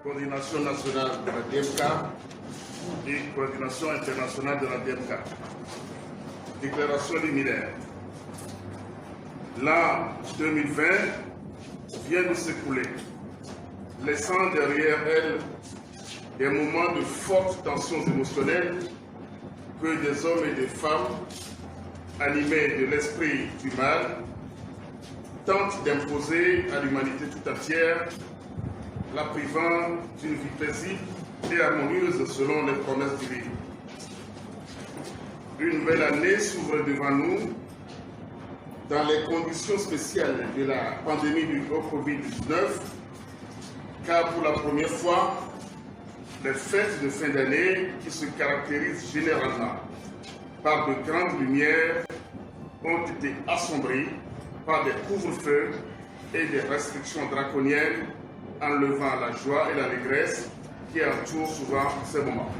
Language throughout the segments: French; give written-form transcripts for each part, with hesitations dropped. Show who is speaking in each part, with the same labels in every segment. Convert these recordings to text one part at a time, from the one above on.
Speaker 1: coordination nationale de la DMK et coordination internationale de la DMK. Déclaration liminaire. L'an 2020 vient de s'écouler, laissant derrière elle des moments de fortes tensions émotionnelles que des hommes et des femmes, animés de l'esprit du mal, tentent d'imposer à l'humanité tout entière, la privant d'une vie paisible et harmonieuse selon les promesses divines. Une nouvelle année s'ouvre devant nous dans les conditions spéciales de la pandémie du Covid-19, car pour la première fois, les fêtes de fin d'année, qui se caractérisent généralement par de grandes lumières, ont été assombries par des couvre-feux et des restrictions draconiennes, enlevant la joie et l'allégresse qui entourent souvent ces moments.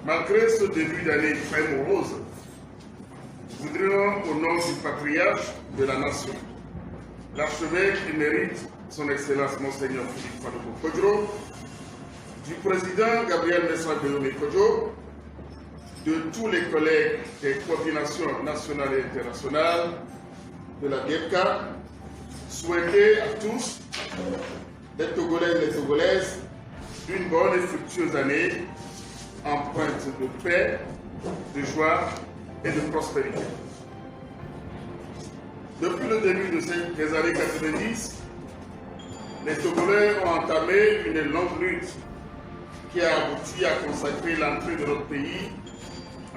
Speaker 1: Malgré ce début d'année très morose, nous voudrions, au nom du patriarche de la nation, l'archevêque émérite, son Excellence Monseigneur Philippe Fanogo Kodjo, du président Gabriel Messa Guillaume Kodjo, de tous les collègues des coordinations nationales et internationales de la DMK, souhaiter à tous, les Togolais et les Togolaises, une bonne et fructueuse année empreinte de paix, de joie et de prospérité. Depuis le début des années 90, les Togolais ont entamé une longue lutte qui a abouti à consacrer l'entrée de notre pays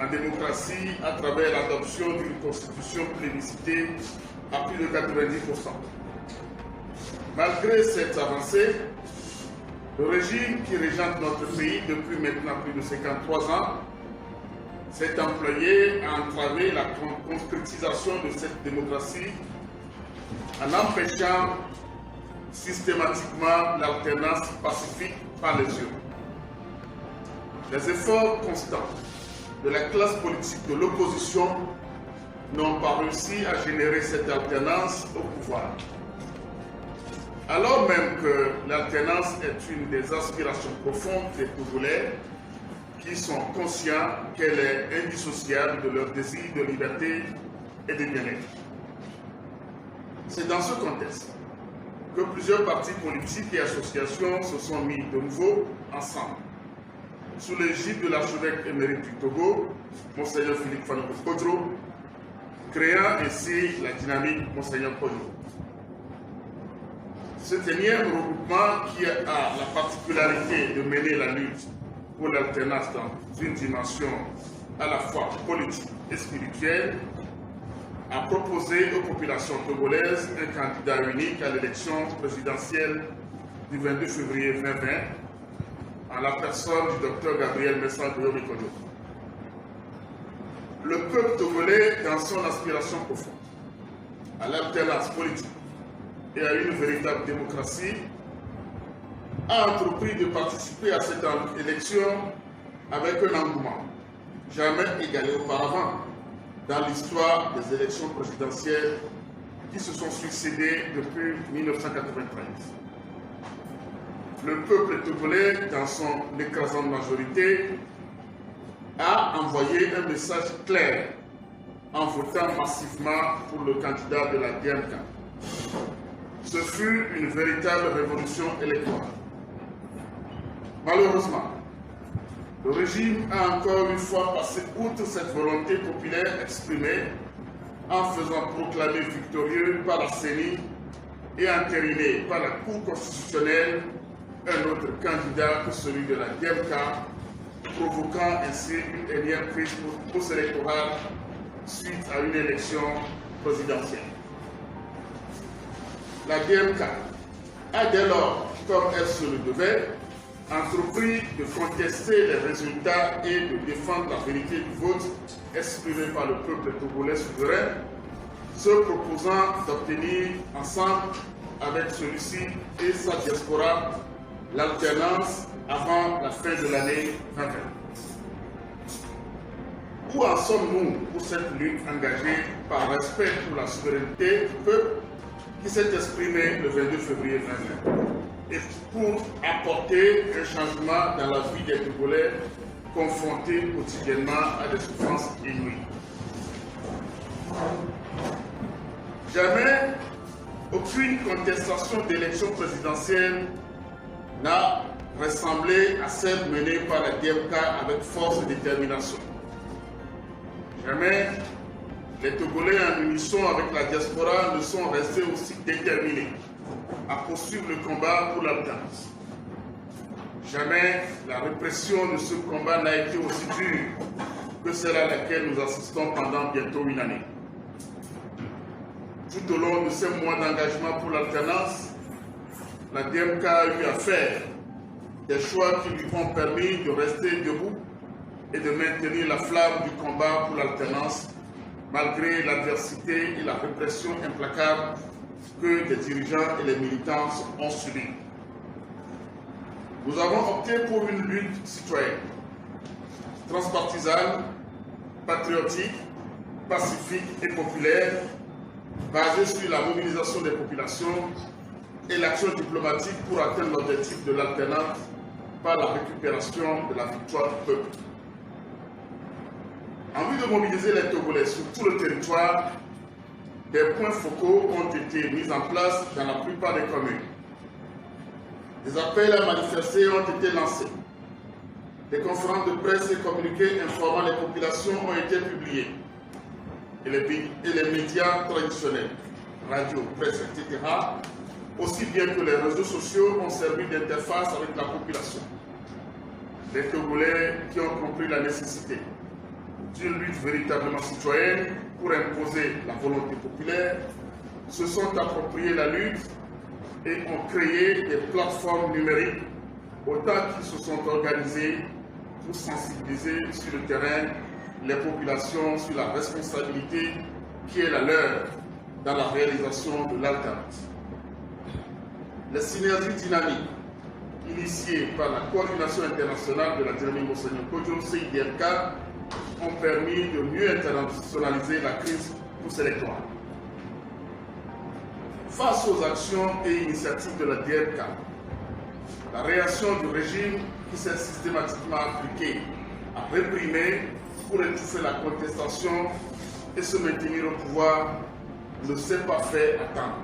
Speaker 1: en démocratie à travers l'adoption d'une constitution plébiscitée à plus de 90%. Malgré cette avancée, le régime qui régente notre pays depuis maintenant plus de 53 ans s'est employé à entraver la concrétisation de cette démocratie en empêchant systématiquement l'alternance pacifique par les urnes. Les efforts constants de la classe politique de l'opposition n'ont pas réussi à générer cette alternance au pouvoir. Alors même que l'alternance est une des aspirations profondes des Togolais, qui sont conscients qu'elle est indissociable de leur désir de liberté et de bien-être. C'est dans ce contexte que plusieurs partis politiques et associations se sont mis de nouveau ensemble, sous l'égide de l'archevêque émérite du Togo, Monseigneur Philippe Fanogo Kodjo, créant ainsi la dynamique Monseigneur Kodjo. Cet énième regroupement, qui a la particularité de mener la lutte pour l'alternance dans une dimension à la fois politique et spirituelle, a proposé aux populations togolaises un candidat unique à l'élection présidentielle du 22 février 2020, en la personne du docteur Gabriel Messa Guillaume Kodjo. Le peuple togolais, dans son aspiration profonde à l'alternance politique et à une véritable démocratie, a entrepris de participer à cette élection avec un engouement jamais égalé auparavant dans l'histoire des élections présidentielles qui se sont succédées depuis 1993. Le peuple togolais, dans son écrasante majorité, a envoyé un message clair en votant massivement pour le candidat de la DMK. Ce fut une véritable révolution électorale. Malheureusement, le régime a encore une fois passé outre cette volonté populaire exprimée en faisant proclamer victorieux par la CENI et entériné par la Cour constitutionnelle un autre candidat que celui de la DMK, provoquant ainsi une énième crise post-électorale suite à une élection présidentielle. La DMK a dès lors, comme elle se le devait, entrepris de contester les résultats et de défendre la vérité du vote exprimé par le peuple togolais souverain, se proposant d'obtenir ensemble avec celui-ci et sa diaspora l'alternance avant la fin de l'année 2020. Où en sommes-nous pour cette lutte engagée par respect pour la souveraineté du peuple qui s'est exprimé le 22 février 2020 et pour apporter un changement dans la vie des Togolais confrontés quotidiennement à des souffrances inouïes. Jamais aucune contestation d'élection présidentielle n'a ressemblé à celle menée par la DMK avec force et détermination. Jamais les Togolais en unisson avec la diaspora ne sont restés aussi déterminés à poursuivre le combat pour l'alternance. Jamais la répression de ce combat n'a été aussi dure que celle à laquelle nous assistons pendant bientôt une année. Tout au long de ces mois d'engagement pour l'alternance, la DMK a eu à faire des choix qui lui ont permis de rester debout et de maintenir la flamme du combat pour l'alternance malgré l'adversité et la répression implacable que les dirigeants et les militants ont subies. Nous avons opté pour une lutte citoyenne, transpartisane, patriotique, pacifique et populaire, basée sur la mobilisation des populations et l'action diplomatique pour atteindre l'objectif de l'alternance par la récupération de la victoire du peuple. En vue de mobiliser les Togolais sur tout le territoire, des points focaux ont été mis en place dans la plupart des communes. Des appels à manifester ont été lancés. Des conférences de presse et communiqués informant les populations ont été publiés. Et les médias traditionnels, radio, presse, etc., aussi bien que les réseaux sociaux ont servi d'interface avec la population. Les Togolais qui ont compris la nécessité d'une lutte véritablement citoyenne pour imposer la volonté populaire se sont appropriés la lutte et ont créé des plateformes numériques autant qu'ils se sont organisés pour sensibiliser sur le terrain les populations sur la responsabilité qui est la leur dans la réalisation de l'alternance. Les synergies dynamiques initiées par la coordination internationale de la dynamique Monseigneur Kodjo, CIDMK, ont permis de mieux internationaliser la crise post-électorale. Face aux actions et initiatives de la DMK, la réaction du régime qui s'est systématiquement appliquée à réprimer pour étouffer la contestation et se maintenir au pouvoir ne s'est pas fait attendre.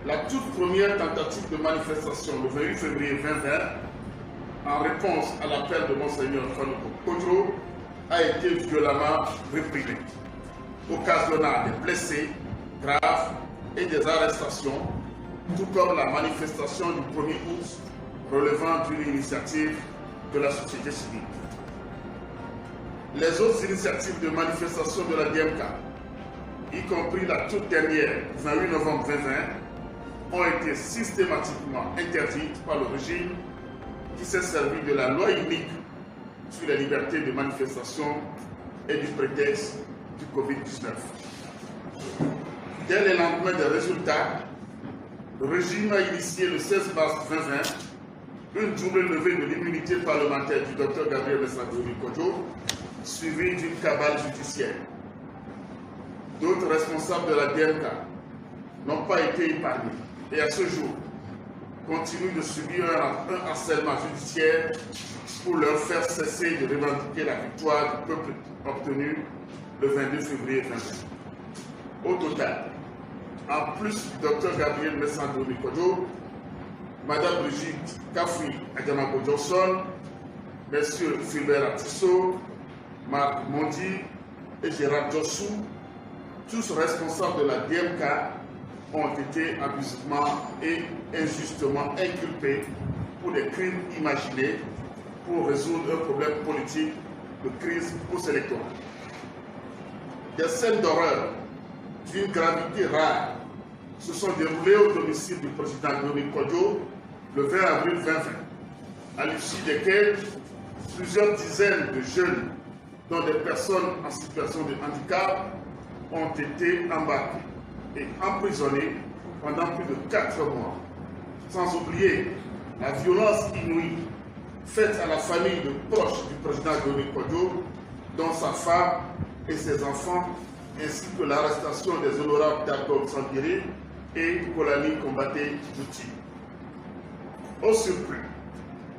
Speaker 1: La toute première tentative de manifestation le 28 février 2020, en réponse à l'appel de Monseigneur Fanouko Kodjo, a été violemment réprimée, occasionnant des blessés graves et des arrestations, tout comme la manifestation du 1er août relevant d'une initiative de la société civile. Les autres initiatives de manifestation de la DMK, y compris la toute dernière, 28 novembre 2020, ont été systématiquement interdites par le régime qui s'est servi de la loi unique sur la liberté de manifestation et du prétexte du Covid-19. Dès le lendemain des résultats, le régime a initié le 16 mars 2020 une double levée de l'immunité parlementaire du Dr Gabriel Messa Domi Kodjo, suivie d'une cabale judiciaire. D'autres responsables de la DMK n'ont pas été épargnés et à ce jour continuent de subir un harcèlement judiciaire pour leur faire cesser de revendiquer la victoire du peuple obtenue le 22 février 2020. Au total, en plus du Dr Gabriel Messa Domi Kodjo, Madame Brigitte Kafoui Adjamako Johnson, Messieurs Philbert Atisso, Marc Mondi et Gérard Jossou, tous responsables de la DMK, ont été abusivement et injustement inculpés pour des crimes imaginés pour résoudre un problème politique de crise post-électorale. Des scènes d'horreur d'une gravité rare se sont déroulées au domicile du président Domi Kodjo le 20 avril 2020, à l'issue desquelles plusieurs dizaines de jeunes, dont des personnes en situation de handicap, ont été embarqués et emprisonnés pendant plus de 4 mois. Sans oublier la violence inouïe faite à la famille de proches du président Domi Kodjo, dont sa femme et ses enfants, ainsi que l'arrestation des honorables Dagog Sanguiré et Kolani Kombaté Djouti. Au surplus,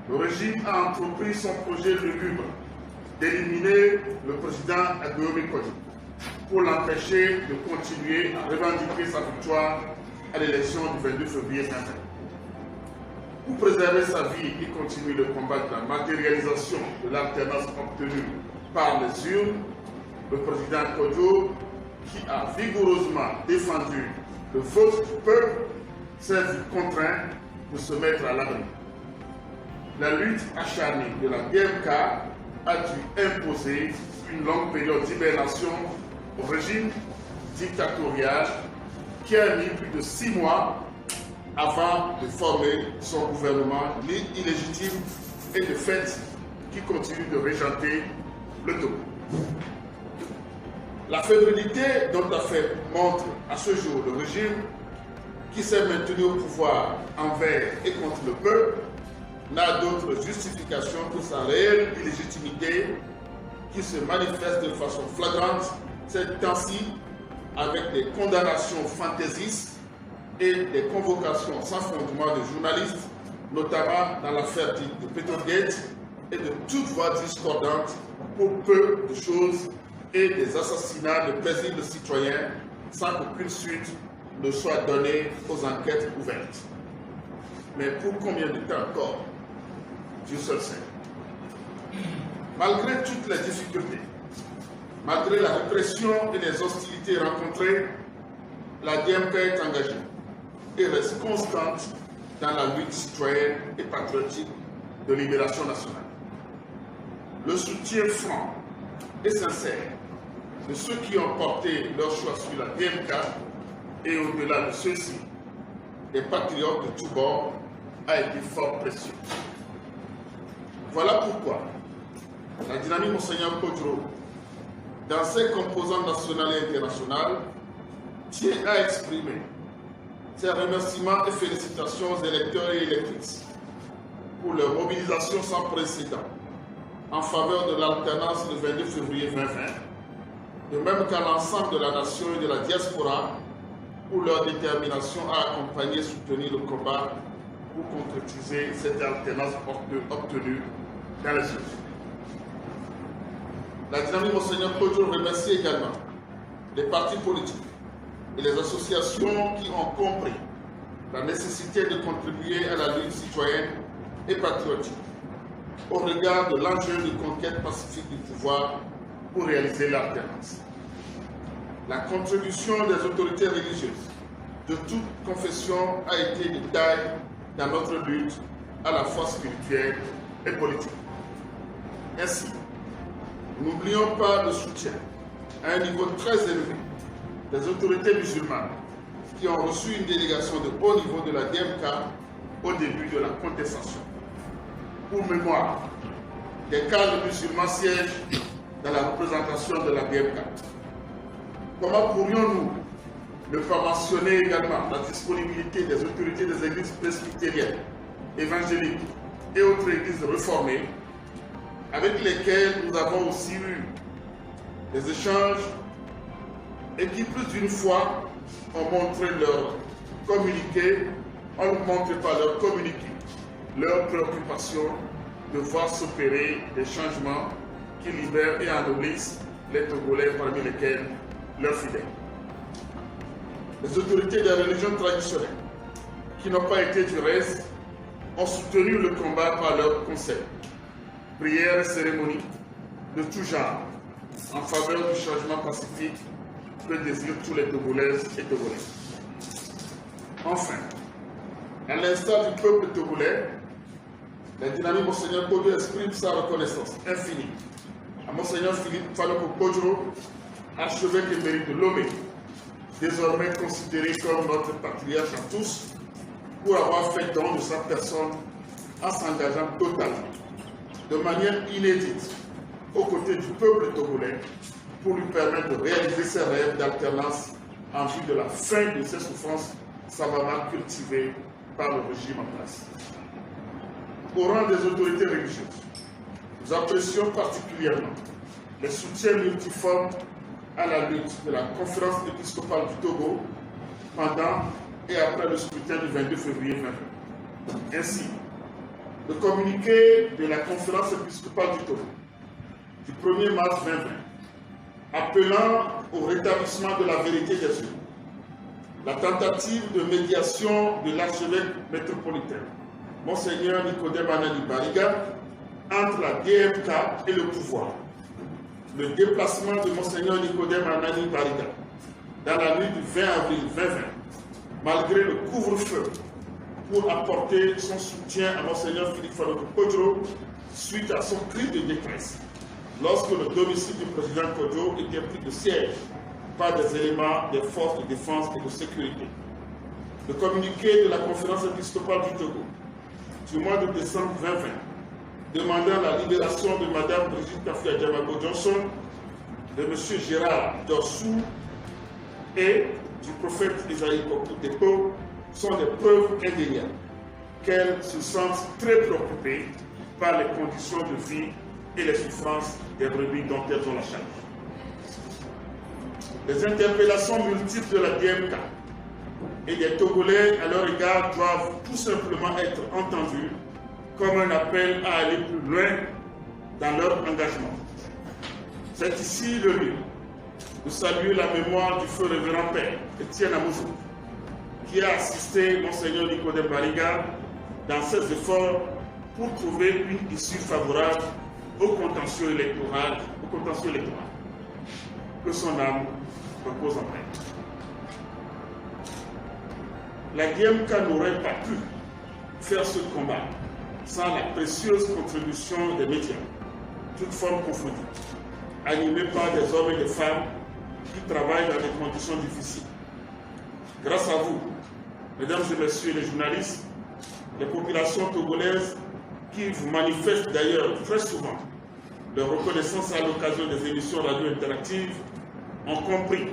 Speaker 1: le régime a entrepris son projet lugubre d'éliminer le président Aguiyomi Kodji pour l'empêcher de continuer à revendiquer sa victoire à l'élection du 22 février 2020. Pour préserver sa vie et continuer le combat de la matérialisation de l'alternance obtenue par les urnes, le président Kodjo, qui a vigoureusement défendu le vote du peuple, s'est vu contraint de se mettre à l'abri. La lutte acharnée de la DMK a dû imposer une longue période d'hibernation au régime dictatorial qui a mis plus de 6 mois avant de former son gouvernement illégitime et de fait qui continue de régenter le Togo. La fébrilité dont a fait montre à ce jour le régime qui s'est maintenu au pouvoir envers et contre le peuple n'a d'autre justification que sa réelle illégitimité qui se manifeste de façon flagrante ces temps-ci avec des condamnations fantaisistes et des convocations sans fondement de journalistes, notamment dans l'affaire dite de Petrogate et de toute voix discordante pour peu de choses et des assassinats de paisibles citoyens sans qu'aucune suite ne soit donnée aux enquêtes ouvertes. Mais pour combien de temps encore? Dieu seul sait. Malgré toutes les difficultés, malgré la répression et les hostilités rencontrées, la DMK est engagée et reste constante dans la lutte citoyenne et patriotique de libération nationale. Le soutien franc et sincère de ceux qui ont porté leur choix sur la DMK et au-delà de ceux-ci, des patriotes de tous bords, a été fort précieux. Voilà pourquoi la dynamique Monseigneur Kodjo, dans ses composantes nationales et internationales, tient à exprimer ses remerciements et félicitations aux électeurs et électrices pour leur mobilisation sans précédent en faveur de l'alternance le 22 février 2020, de même qu'à l'ensemble de la nation et de la diaspora pour leur détermination à accompagner et soutenir le combat pour concrétiser cette alternance obtenue dans les urnes. La dynamique Monseigneur Kodjo remercie également les partis politiques et les associations qui ont compris la nécessité de contribuer à la lutte citoyenne et patriotique au regard de l'enjeu de conquête pacifique du pouvoir pour réaliser l'alternance. La contribution des autorités religieuses de toute confession a été de taille dans notre lutte à la fois spirituelle et politique. Ainsi, n'oublions pas le soutien à un niveau très élevé des autorités musulmanes qui ont reçu une délégation de haut niveau de la DMK au début de la contestation. Pour mémoire, des cadres musulmans siègent dans la représentation de la DMK. Comment pourrions-nous ne pas mentionner également la disponibilité des autorités des églises presbytériennes, évangéliques et autres églises réformées avec lesquelles nous avons aussi eu des échanges et qui plus d'une fois ont montré leur communiqué, on ne montre pas leur communiqué, leur préoccupation de voir s'opérer des changements qui libèrent et ennoblissent les Togolais, parmi lesquels leurs fidèles. Les autorités des religions traditionnelles, qui n'ont pas été du reste, ont soutenu le combat par leurs conseils, prières et cérémonies de tout genre en faveur du changement pacifique que désirent tous les Togolaises et Togolais. Enfin, à l'instar du peuple togolais, la dynamique Monseigneur Kodjo exprime sa reconnaissance infinie à Monseigneur Philippe Faloko Kodjo, archevêque émérite de Lomé, désormais considéré comme notre patriarche à tous, pour avoir fait don de sa personne en s'engageant totalement, de manière inédite, aux côtés du peuple togolais, pour lui permettre de réaliser ses rêves d'alternance en vue de la fin de ses souffrances savamment cultivées par le régime en place. Au rang des autorités religieuses, nous apprécions particulièrement les soutiens multiformes à la lutte de la conférence épiscopale du Togo pendant et après le scrutin du 22 février 2020. Ainsi, le communiqué de la conférence épiscopale du Togo du 1er mars 2020 appelant au rétablissement de la vérité des yeux, la tentative de médiation de l'archevêque métropolitain, Monseigneur Nicodème Anani Bariga, entre la DMK et le pouvoir, le déplacement de Monseigneur Nicodème Anani Bariga dans la nuit du 20 avril 2020, malgré le couvre-feu, pour apporter son soutien à Monseigneur Philippe Faloko Kodjo suite à son cri de détresse, lorsque le domicile du président Kodjo était pris de siège par des éléments des forces de défense et de sécurité. Le communiqué de la conférence épiscopale du Togo du mois de décembre 2020 demandant la libération de Mme Brigitte Kafia Diamago Johnson, de M. Gérard Dorsou et du prophète Isaïe Kokutepo sont des preuves indéniables qu'elles se sentent très préoccupées par les conditions de vie et les souffrances des brebis dont elles ont la charge. Les interpellations multiples de la DMK et des Togolais à leur égard doivent tout simplement être entendues comme un appel à aller plus loin dans leur engagement. C'est ici le lieu de saluer la mémoire du feu révérend Père Étienne Amouzou, qui a assisté Monseigneur Nicodème Bariga dans ses efforts pour trouver une issue favorable au contentieux électoral. Que son âme repose en paix. La DMK n'aurait pas pu faire ce combat sans la précieuse contribution des médias, toutes formes confondues, animés par des hommes et des femmes qui travaillent dans des conditions difficiles. Grâce à vous, mesdames et messieurs les journalistes, les populations togolaises qui vous manifestent d'ailleurs très souvent leur reconnaissance à l'occasion des émissions radio interactives ont compris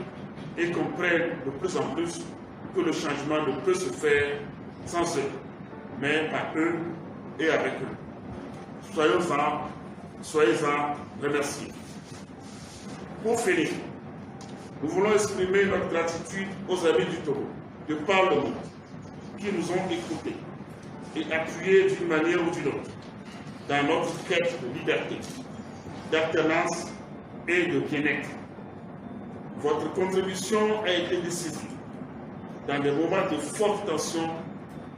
Speaker 1: et comprennent de plus en plus que le changement ne peut se faire sans eux, mais par eux et avec eux. Soyez-en remerciés. Pour finir, nous voulons exprimer notre gratitude aux amis du Togo, de par le monde, qui nous ont écoutés et appuyés d'une manière ou d'une autre dans notre quête de liberté, d'alternance et de bien-être. Votre contribution a été décisive dans des moments de forte tension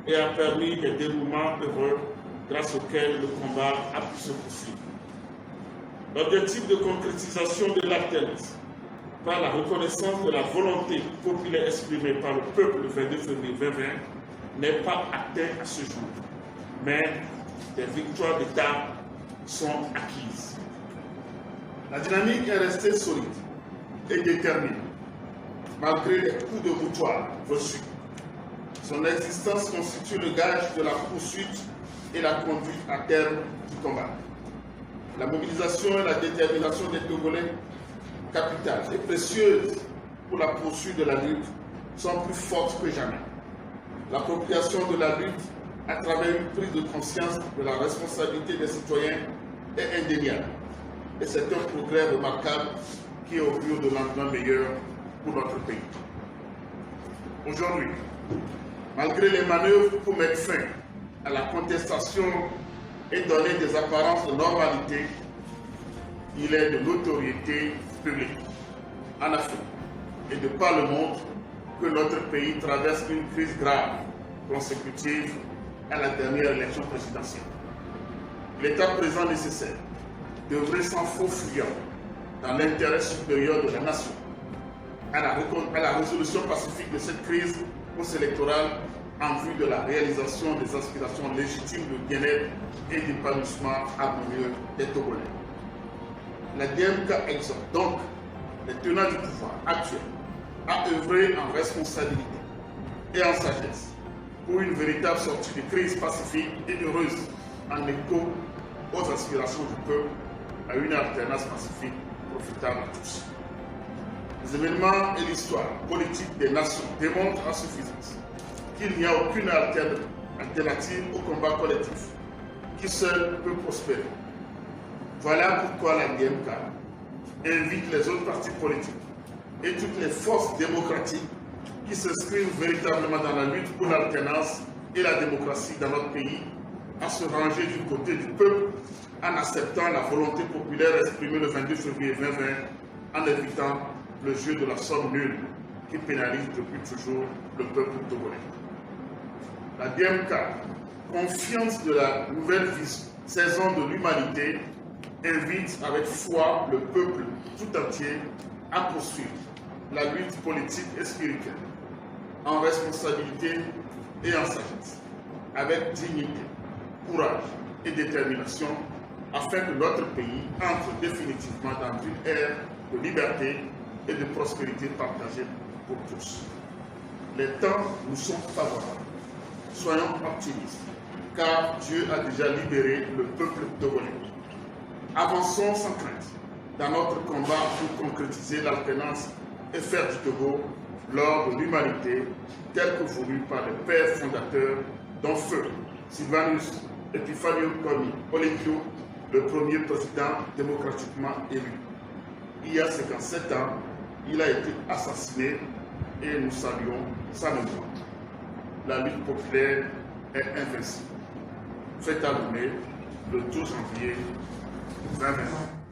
Speaker 1: et a permis des déroulements heureux grâce auxquels le combat a pu se poursuivre. L'objectif de concrétisation de l'alternance par la reconnaissance de la volonté populaire exprimée par le peuple le 22 février 2020 n'est pas atteint à ce jour, mais des victoires d'État sont acquises. La dynamique est restée solide et déterminée, malgré les coups de boutoir reçus. Son existence constitue le gage de la poursuite et la conduite à terme du combat. La mobilisation et la détermination des Togolais, capitales et précieuses pour la poursuite de la lutte, sont plus fortes que jamais. L'appropriation de la lutte à travers une prise de conscience de la responsabilité des citoyens est indéniable. Et c'est un progrès remarquable qui augure de lendemain meilleur pour notre pays. Aujourd'hui, malgré les manœuvres pour mettre fin à la contestation et donner des apparences de normalité, il est de notoriété publique en Afrique et de par le monde que notre pays traverse une crise grave consécutive à la dernière élection présidentielle. L'état présent nécessaire devrait sans faux fuyant dans l'intérêt supérieur de la nation à la résolution pacifique de cette crise post-électorale en vue de la réalisation des aspirations légitimes de bien-être et d'épanouissement harmonieux des Togolais. La DMK exhorte donc les tenants du pouvoir actuel à œuvrer en responsabilité et en sagesse pour une véritable sortie de crise pacifique et heureuse en écho aux aspirations du peuple à une alternance pacifique profitable à tous. Les événements et l'histoire politique des nations démontrent à suffisance qu'il n'y a aucune alternative au combat collectif qui seul peut prospérer. Voilà pourquoi la DMK invite les autres partis politiques et toutes les forces démocratiques qui s'inscrivent véritablement dans la lutte pour l'alternance et la démocratie dans notre pays à se ranger du côté du peuple en acceptant la volonté populaire exprimée le 22 février 2020 en évitant le jeu de la somme nulle qui pénalise depuis toujours le peuple togolais. La DMK, confiante de la nouvelle saison de l'humanité, invite avec foi le peuple tout entier à poursuivre la lutte politique et spirituelle en responsabilité et en sagesse, avec dignité, courage et détermination, afin que notre pays entre définitivement dans une ère de liberté et de prospérité partagée pour tous. Les temps nous sont favorables. Soyons optimistes, car Dieu a déjà libéré le peuple togolais. Avançons sans crainte dans notre combat pour concrétiser l'alternance et faire du Togo l'or de l'humanité tel que voulu par les pères fondateurs, dont feu Sylvanus Epiphanius Komi Olympio, le premier président démocratiquement élu. Il y a 57 ans, il a été assassiné et nous saluons sa mémoire. La lutte populaire est invincible. Fête à Lomé, le 12 janvier 2020.